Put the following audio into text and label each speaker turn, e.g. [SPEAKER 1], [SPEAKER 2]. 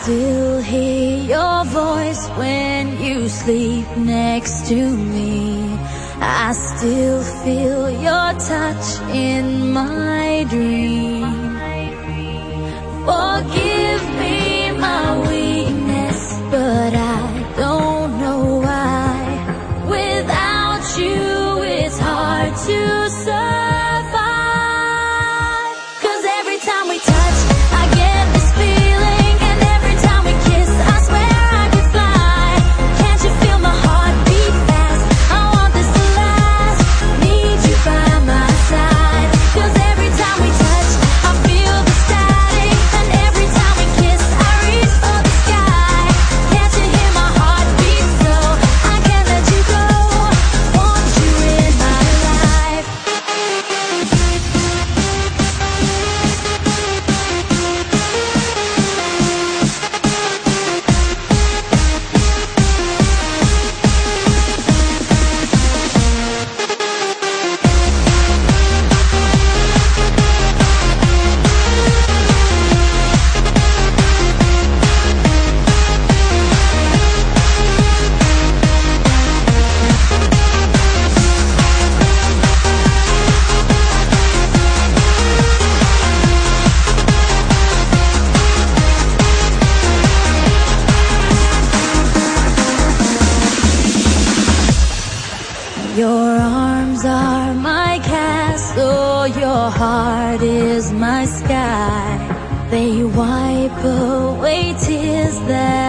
[SPEAKER 1] still hear your voice when you sleep next to me. I still feel your touch in my dream. Forgive me my weakness, but I don't know why. Without you, it's hard to survive. 'Cause every time we touch, I get this feeling, and every time we kiss, I swear I could fly. Can't you feel my heart beat fast? I want this to last. Need you by my side. 'Cause every time we touch, I feel the static, and every time we kiss, I reach for the sky. Can't you hear my heart beat? So I can't let you go. Want you in my life. Your arms are my castle, your heart is my sky. They wipe away tears that